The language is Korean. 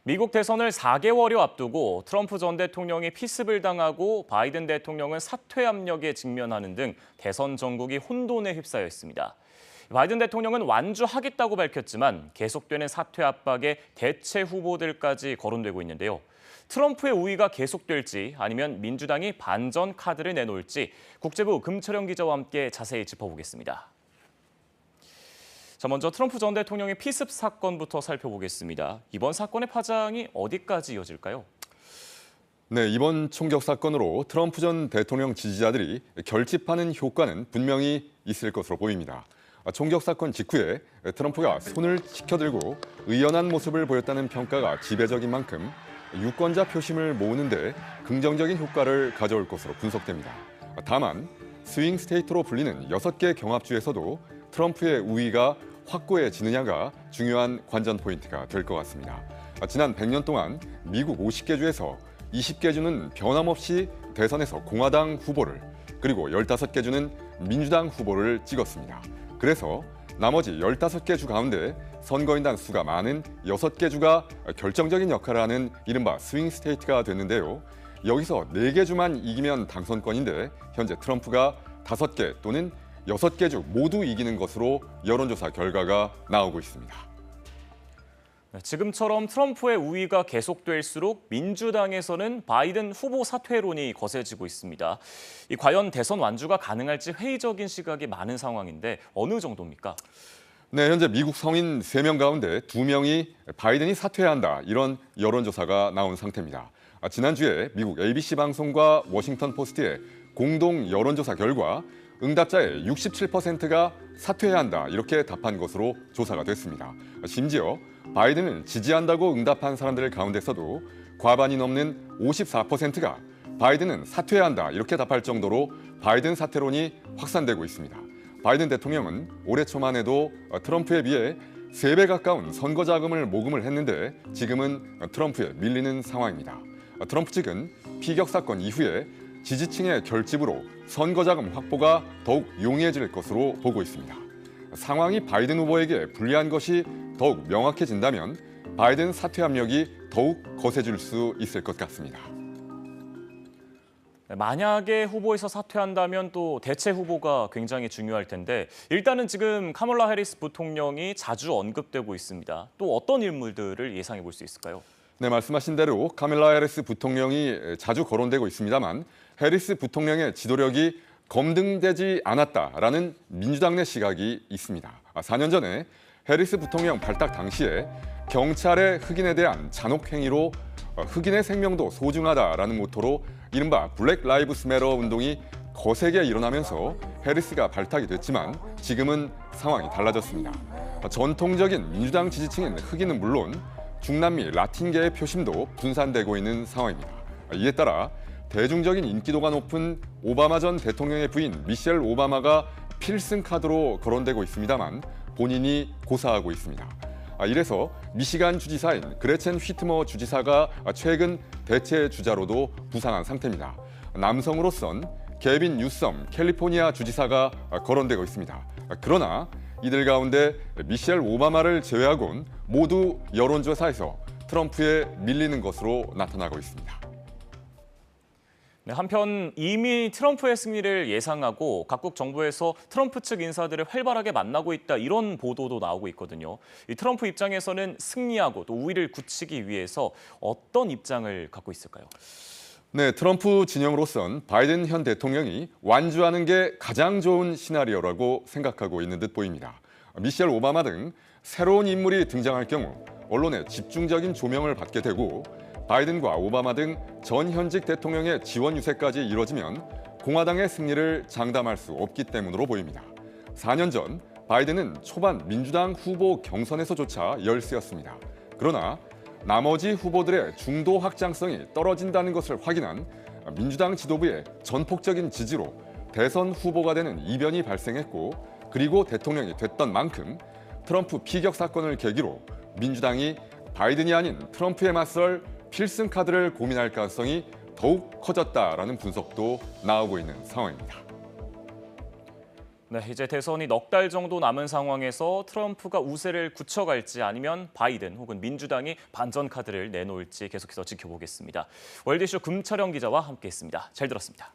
미국 대선을 4개월여 앞두고 트럼프 전 대통령이 피습을 당하고 바이든 대통령은 사퇴 압력에 직면하는 등 대선 전국이 혼돈에 휩싸여 있습니다. 바이든 대통령은 완주하겠다고 밝혔지만 계속되는 사퇴 압박에 대체 후보들까지 거론되고 있는데요. 트럼프의 우위가 계속될지 아니면 민주당이 반전 카드를 내놓을지 국제부 금철영 기자와 함께 자세히 짚어보겠습니다. 자, 먼저 트럼프 전 대통령의 피습 사건부터 살펴보겠습니다. 이번 사건의 파장이 어디까지 이어질까요? 네, 이번 총격 사건으로 트럼프 전 대통령 지지자들이 결집하는 효과는 분명히 있을 것으로 보입니다. 총격 사건 직후에 트럼프가 손을 치켜들고 의연한 모습을 보였다는 평가가 지배적인 만큼 유권자 표심을 모으는 데 긍정적인 효과를 가져올 것으로 분석됩니다. 다만 스윙 스테이트로 불리는 6개 경합주에서도 트럼프의 우위가 확고해지느냐가 중요한 관전 포인트가 될 것 같습니다. 지난 100년 동안 미국 50개 주에서 20개 주는 변함없이 대선에서 공화당 후보를, 그리고 15개 주는 민주당 후보를 찍었습니다. 그래서 나머지 15개 주 가운데 선거인단 수가 많은 6개 주가 결정적인 역할을 하는 이른바 스윙 스테이트가 됐는데요. 여기서 4개 주만 이기면 당선권인데 현재 트럼프가 5개 또는 6개 주 모두 이기는 것으로 여론조사 결과가 나오고 있습니다. 지금처럼 트럼프의 우위가 계속될수록 민주당에서는 바이든 후보 사퇴론이 거세지고 있습니다. 과연 대선 완주가 가능할지 회의적인 시각이 많은 상황인데 어느 정도입니까? 네, 현재 미국 성인 3명 가운데 2명이 바이든이 사퇴해야 한다, 이런 여론조사가 나온 상태입니다. 지난주에 미국 ABC 방송과 워싱턴 포스트의 공동 여론조사 결과 응답자의 67%가 사퇴해야 한다, 이렇게 답한 것으로 조사가 됐습니다. 심지어 바이든을 지지한다고 응답한 사람들 가운데서도 과반이 넘는 54%가 바이든은 사퇴해야 한다, 이렇게 답할 정도로 바이든 사퇴론이 확산되고 있습니다. 바이든 대통령은 올해 초만 해도 트럼프에 비해 3배 가까운 선거 자금을 모금을 했는데 지금은 트럼프에 밀리는 상황입니다. 트럼프 측은 피격 사건 이후에 지지층의 결집으로 선거 자금 확보가 더욱 용이해질 것으로 보고 있습니다. 상황이 바이든 후보에게 불리한 것이 더욱 명확해진다면 바이든 사퇴 압력이 더욱 거세질 수 있을 것 같습니다. 만약에 후보에서 사퇴한다면 또 대체 후보가 굉장히 중요할 텐데 일단은 지금 카멀라 해리스 부통령이 자주 언급되고 있습니다. 또 어떤 인물들을 예상해 볼 수 있을까요? 네, 말씀하신 대로 카멀라 해리스 부통령이 자주 거론되고 있습니다만 해리스 부통령의 지도력이 검증되지 않았다라는 민주당 내 시각이 있습니다. 4년 전에 해리스 부통령 발탁 당시에 경찰의 흑인에 대한 잔혹 행위로 흑인의 생명도 소중하다라는 모토로 이른바 블랙 라이브스 매터 운동이 거세게 일어나면서 해리스가 발탁이 됐지만 지금은 상황이 달라졌습니다. 전통적인 민주당 지지층인 흑인은 물론 중남미 라틴계의 표심도 분산되고 있는 상황입니다. 이에 따라 대중적인 인기도가 높은 오바마 전 대통령의 부인 미셸 오바마가 필승 카드로 거론되고 있습니다만 본인이 고사하고 있습니다. 이래서 미시간 주지사인 그레첸 휘트머 주지사가 최근 대체 주자로도 부상한 상태입니다. 남성으로선 게빈 뉴섬 캘리포니아 주지사가 거론되고 있습니다. 그러나 이들 가운데 미셸 오바마를 제외하곤 모두 여론조사에서 트럼프에 밀리는 것으로 나타나고 있습니다. 네, 한편 이미 트럼프의 승리를 예상하고 각국 정부에서 트럼프 측 인사들을 활발하게 만나고 있다, 이런 보도도 나오고 있거든요. 이 트럼프 입장에서는 승리하고 또 우위를 굳히기 위해서 어떤 입장을 갖고 있을까요? 네, 트럼프 진영으로선 바이든 현 대통령이 완주하는 게 가장 좋은 시나리오라고 생각하고 있는 듯 보입니다. 미셸 오바마 등 새로운 인물이 등장할 경우 언론의 집중적인 조명을 받게 되고 바이든과 오바마 등 전 현직 대통령의 지원 유세까지 이뤄지면 공화당의 승리를 장담할 수 없기 때문으로 보입니다. 4년 전 바이든은 초반 민주당 후보 경선에서조차 열세였습니다. 그러나 나머지 후보들의 중도 확장성이 떨어진다는 것을 확인한 민주당 지도부의 전폭적인 지지로 대선 후보가 되는 이변이 발생했고, 그리고 대통령이 됐던 만큼 트럼프 피격 사건을 계기로 민주당이 바이든이 아닌 트럼프에 맞설 필승 카드를 고민할 가능성이 더욱 커졌다라는 분석도 나오고 있는 상황입니다. 네, 이제 대선이 넉 달 정도 남은 상황에서 트럼프가 우세를 굳혀갈지 아니면 바이든 혹은 민주당이 반전 카드를 내놓을지 계속해서 지켜보겠습니다. 월드이슈 금철영 기자와 함께했습니다. 잘 들었습니다.